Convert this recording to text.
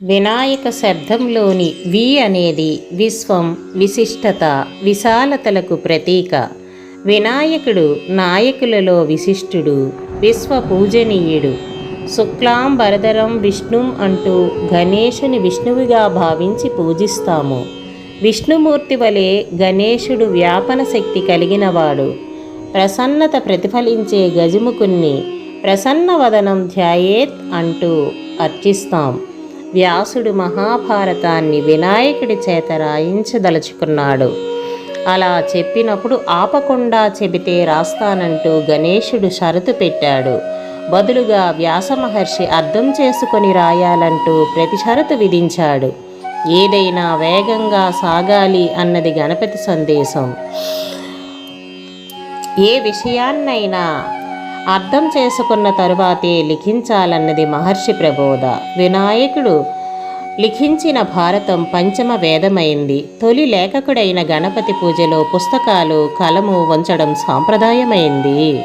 వినాయక శబ్దంలోని వి అనేది విశ్వం, విశిష్టత, విశాలతలకు ప్రతీక. వినాయకుడు నాయకులలో విశిష్టుడు, విశ్వ పూజనీయుడు. శుక్లాంబరధరం విష్ణుం అంటూ గణేశుని విష్ణువుగా భావించి పూజిస్తాము. విష్ణుమూర్తి వలె గణేశుడు వ్యాపన శక్తి కలిగినవాడు. ప్రసన్నత ప్రతిఫలించే గజముకున్ని ప్రసన్నవదనం ధ్యాయేత్ అంటూ అర్చిస్తాం. వ్యాసుడు మహాభారతాన్ని వినాయకుడి చేత రాయించదలుచుకున్నాడు. అలా చెప్పినప్పుడు ఆపకుండా చెబితే రాస్తానంటూ గణేశుడు షరతు పెట్టాడు. బదులుగా వ్యాస మహర్షి అర్థం చేసుకొని రాయాలంటూ ప్రతి షరతు విధించాడు. ఏదైనా వేగంగా సాగాలి అన్నది గణపతి సందేశం. ఏ విషయాన్నైనా అర్థం చేసుకున్న తరువాతే లిఖించాలన్నది మహర్షి ప్రబోధ. వినాయకుడు లిఖించిన భారతం పంచమ వేదమైంది. తొలి లేఖకుడైన గణపతి పూజలో పుస్తకాలు, కలము వంచడం సాంప్రదాయమైంది.